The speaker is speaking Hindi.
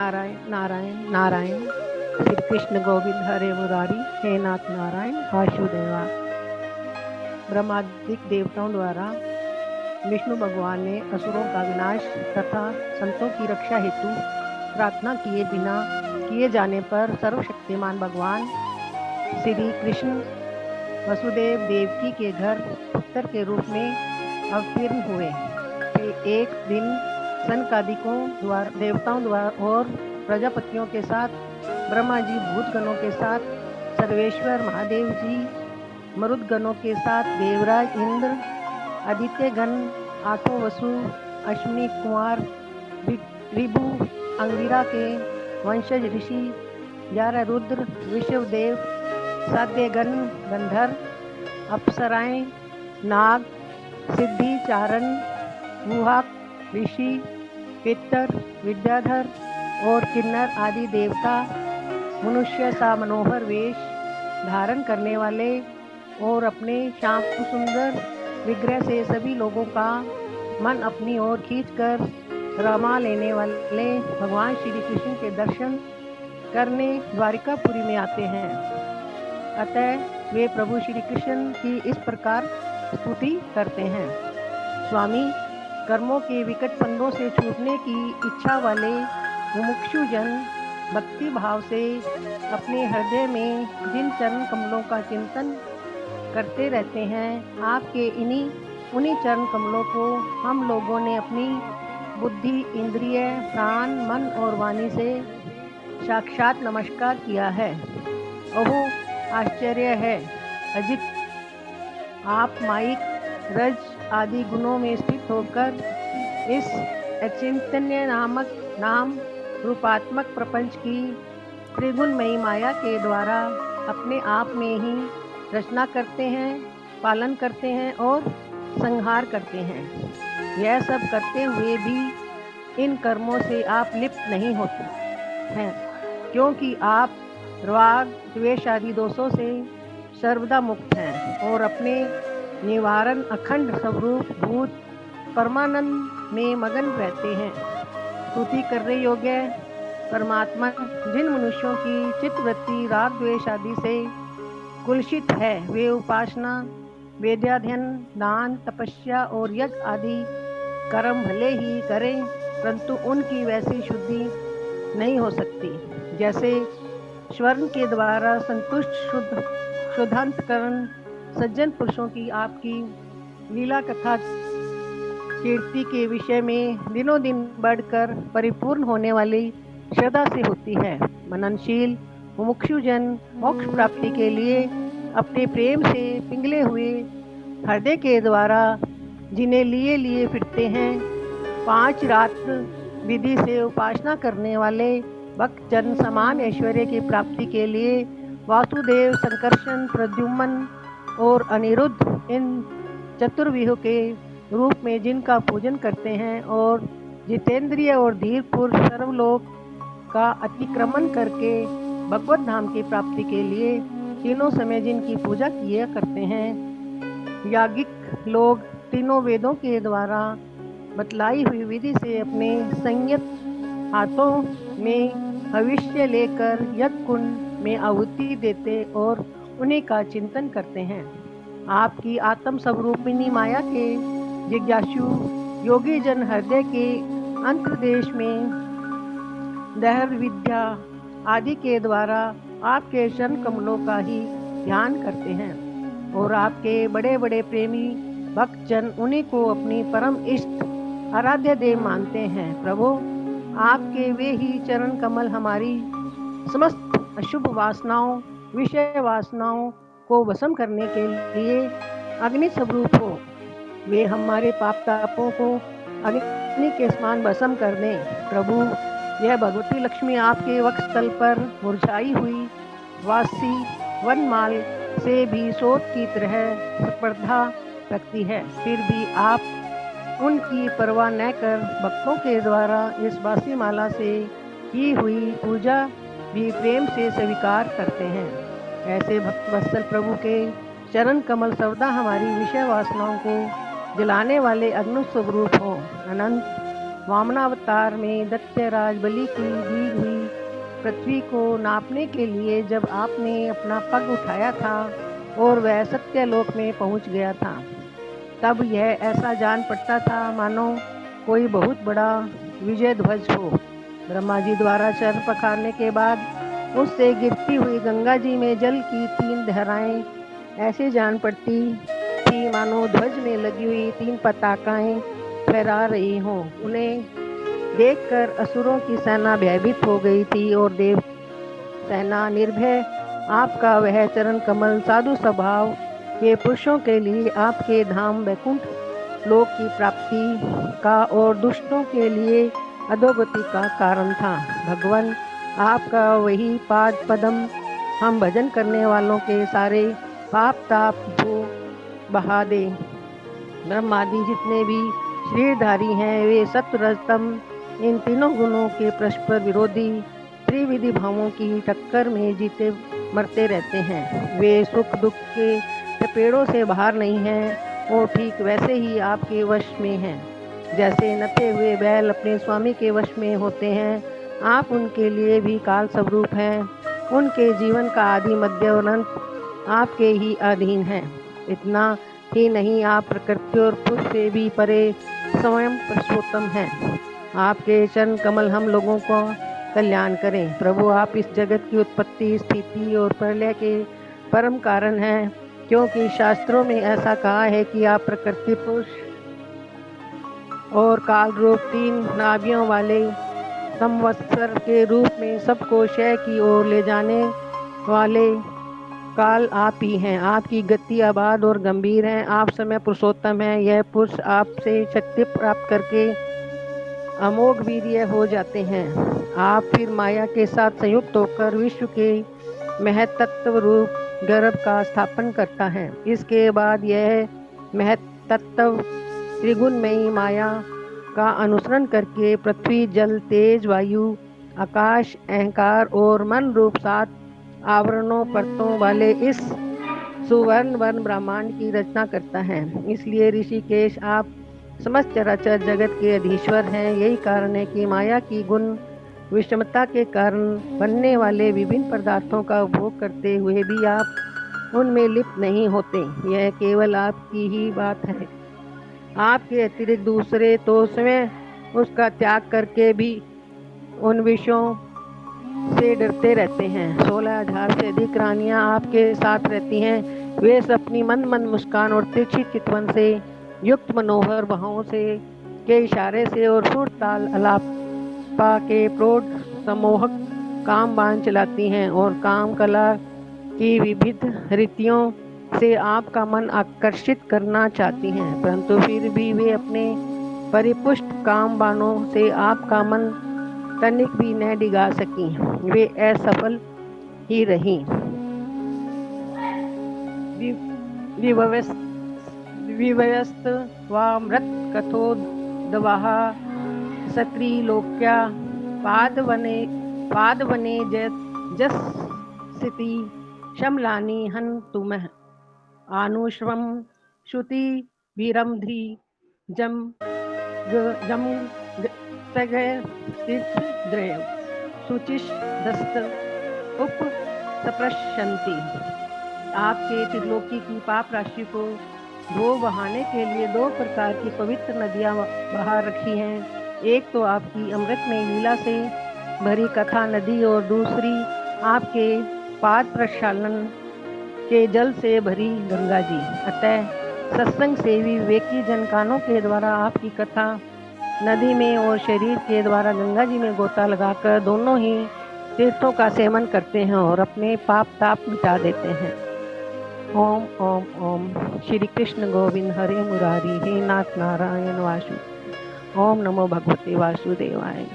नारायण नारायण नारायण। श्री कृष्ण गोविंद हरे मुरारी। हे नाथ नारायण वासुदेवा। ब्रह्मादिक देवताओं द्वारा विष्णु भगवान ने असुरों का विनाश तथा संतों की रक्षा हेतु प्रार्थना किए बिना किए जाने पर सर्वशक्तिमान भगवान श्री कृष्ण वसुदेव देवकी के घर पुत्र के रूप में अवतीर्ण हुए। एक दिन सनकादिकों द्वारा देवताओं द्वारा और प्रजापतियों के साथ ब्रह्मा जी भूतगणों के साथ सर्वेश्वर महादेव जी मरुदगणों के साथ देवराज इंद्र आदित्य गण आठों वसु अश्विनी कुमार रिभु अंगिरा के वंशज ऋषि 11 रुद्र विश्वदेव साध्यगण गंधर्व अप्सराएं नाग सिद्धि चारण गुहाक ऋषि पितर विद्याधर और किन्नर आदि देवता मनुष्य सा मनोहर वेश धारण करने वाले और अपने श्याम सुंदर विग्रह से सभी लोगों का मन अपनी ओर खींचकर रमा लेने वाले भगवान श्री कृष्ण के दर्शन करने द्वारिकापुरी में आते हैं। अतः वे प्रभु श्री कृष्ण की इस प्रकार स्तुति करते हैं। स्वामी, कर्मों के विकट फंदों से छूटने की इच्छा वाले मुमुक्षु जन भक्ति भाव से अपने हृदय में जिन चरण कमलों का चिंतन करते रहते हैं, आपके उन्हीं चरण कमलों को हम लोगों ने अपनी बुद्धि इंद्रिय प्राण मन और वाणी से साक्षात नमस्कार किया है। ओहो आश्चर्य है अजित, आप माइक रज आदि गुणों में स्थित होकर इस अचिंतन्य नाम रूपात्मक प्रपंच की त्रिगुणमयी माया के द्वारा अपने आप में ही रचना करते हैं, पालन करते हैं और संहार करते हैं। यह सब करते हुए भी इन कर्मों से आप लिप्त नहीं होते हैं, क्योंकि आप राग द्वेष आदि दोषों से सर्वदा मुक्त हैं और अपने निवारण अखंड स्वरूप भूत परमानंद में मगन रहते हैं। स्तुति करने योग्य परमात्मा जिन मनुष्यों की चित्तवृत्ति राग द्वेष आदि से कुलषित है, वे उपासना वेदाध्ययन दान तपस्या और यज्ञ आदि कर्म भले ही करें, परंतु उनकी वैसी शुद्धि नहीं हो सकती जैसे स्वर्ण के द्वारा संतुष्ट शुद्धांतकरण सज्जन पुरुषों की आपकी लीला कथा कीर्ति के विषय में दिनों दिन बढ़कर परिपूर्ण होने वाली श्रद्धा से होती है। मननशील मुमुक्षुजन मोक्ष प्राप्ति के लिए अपने प्रेम से पिघले हुए हृदय के द्वारा जिन्हें लिए फिरते हैं, 5 रात्र विधि से उपासना करने वाले भक्तजन समान ऐश्वर्य की प्राप्ति के लिए वासुदेव संकर्षण प्रद्युम्न और अनिरुद्ध इन चतुर्व्यूह के रूप में जिनका पूजन करते हैं और जितेंद्रिय और धीर पुरुष सर्वलोक का अतिक्रमण करके भगवत धाम की प्राप्ति के लिए तीनों समय जिनकी पूजा किया करते हैं, याज्ञिक लोग तीनों वेदों के द्वारा बतलाई हुई विधि से अपने संयत हाथों में भविष्य लेकर यज्ञ कुंड में आहुति देते और उन्हीं का चिंतन करते हैं। आपकी आत्म स्वरूपिणी माया के जिज्ञासु योगी जन हृदय के अंतर्देश में दहर विद्या आदि के द्वारा आपके चरण कमलों का ही ध्यान करते हैं और आपके बड़े बड़े प्रेमी भक्त जन उन्हीं को अपनी परम इष्ट आराध्य देव मानते हैं। प्रभु, आपके वे ही चरण कमल हमारी समस्त अशुभ वासनाओं विषय वासनाओं को भस्म करने के लिए अग्नि स्वरूप हो। वे हमारे पाप तापों को अग्नि के समान भस्म कर दें। प्रभु, यह भगवती लक्ष्मी आपके वक्षस्थल पर मुरझाई हुई वासी वनमाल से भी शोध की तरह स्पर्धा रखती है, फिर भी आप उनकी परवाह न कर भक्तों के द्वारा इस वासी माला से की हुई पूजा भी प्रेम से स्वीकार करते हैं। ऐसे भक्त वत्सल प्रभु के चरण कमल सर्वदा हमारी विषय वासनाओं को जलाने वाले अग्नि स्वरूप हो। अनंत वामनावतार में दैत्यराज बलि की दी हुई पृथ्वी को नापने के लिए जब आपने अपना पग उठाया था और वह सत्यलोक में पहुंच गया था, तब यह ऐसा जान पड़ता था मानो कोई बहुत बड़ा विजय ध्वज हो। ब्रह्मा जी द्वारा चरण पखारने के बाद उससे गिरती हुई गंगा जी में जल की 3 धाराएं ऐसे जान पड़ती थी मानो ध्वज में लगी हुई 3 पताकाएं फहरा रही हों। उन्हें देखकर असुरों की सेना भयभीत हो गई थी और देव सेना निर्भय। आपका वह चरण कमल साधु स्वभाव के पुरुषों के लिए आपके धाम वैकुंठ लोक की प्राप्ति का और दुष्टों के लिए अधोगति का कारण था। भगवान, आपका वही पाद पद्म हम भजन करने वालों के सारे पाप ताप धो बहा दे। ब्रह्मादि जितने भी शरीरधारी हैं वे सत्वरजतम इन तीनों गुणों के परस्पर विरोधी त्रिविधि भावों की टक्कर में जीते मरते रहते हैं। वे सुख दुख के चपेड़ों से बाहर नहीं हैं और ठीक वैसे ही आपके वश में हैं। जैसे नते हुए बैल अपने स्वामी के वश में होते हैं, आप उनके लिए भी काल स्वरूप हैं। उनके जीवन का आदि मध्य और अंत आपके ही अधीन है। इतना ही नहीं, आप प्रकृति और पुरुष से भी परे स्वयं पुरुषोत्तम हैं। आपके चरण कमल हम लोगों को कल्याण करें। प्रभु, आप इस जगत की उत्पत्ति, स्थिति और प्रलय के परम कारण हैं, क्योंकि शास्त्रों में ऐसा कहा है कि आप प्रकृति, पुरुष और काल रूप 3 नाभियों वाले संवत्सर के रूप में सबको क्षय की ओर ले जाने वाले काल आप ही हैं। आपकी गति आबाद और गंभीर है। आप समय पुरुषोत्तम हैं। यह पुरुष आपसे शक्ति प्राप्त करके अमोघ वीर्य हो जाते हैं। आप फिर माया के साथ संयुक्त होकर विश्व के महत्त्व रूप गर्भ का स्थापन करता है। इसके बाद यह महत्त्व त्रिगुणमयी माया का अनुसरण करके पृथ्वी, जल, तेज, वायु, आकाश, अहंकार और मन रूप 7 आवरणों परतों वाले इस सुवर्ण वर्ण ब्रह्मांड की रचना करता है। इसलिए ऋषिकेश, आप समस्त चराचर जगत के अधीश्वर हैं। यही कारण है कि माया की गुण विषमता के कारण बनने वाले विभिन्न पदार्थों का उपभोग करते हुए भी आप उनमें लिप्त नहीं होते। यह केवल आपकी ही बात है। आपके अतिरिक्त दूसरे तो स्वयं उसका त्याग करके भी उन विषयों से डरते रहते हैं। 16,000 से अधिक रानियां आपके साथ रहती हैं। वे सब अपनी मंद मुस्कान और तिरछी चितवन से युक्त मनोहर बाहों से के इशारे से और सुर ताल अलापा के प्रौढ़ सम्मोहक काम बाण चलाती हैं और काम कला की विविध रीतियों से आपका मन आकर्षित करना चाहती हैं, परंतु फिर भी वे अपने परिपुष्ट काम बाणों से आपका मन तनिक भी न डिगा सकी। वे असफल ही रहीं। विवयस्त वा मृत कथोदवाः सत्रीलोक्या पादवने जस्सिति शमलानि हन्तुमः आनुश्रम श्रुति वीरमधि जम द्रय शुचिदस्त उप सप्रशंति। आपके त्रिलोकी की पाप राशि को धो बहाने के लिए 2 प्रकार की पवित्र नदियां बहा रखी हैं। एक तो आपकी अमृत में लीला से भरी कथा नदी और दूसरी आपके पाद प्रक्षालन के जल से भरी गंगा जी। अतः सत्संग सेवी विवेकी जन कानों के द्वारा आपकी कथा नदी में और शरीर के द्वारा गंगा जी में गोता लगाकर दोनों ही तीर्थों का सेवन करते हैं और अपने पाप ताप मिटा देते हैं। ओम ओम ओम। श्री कृष्ण गोविंद हरे मुरारी, हे नाथ नारायण वासु। ओम नमो भगवते वासुदेवाय।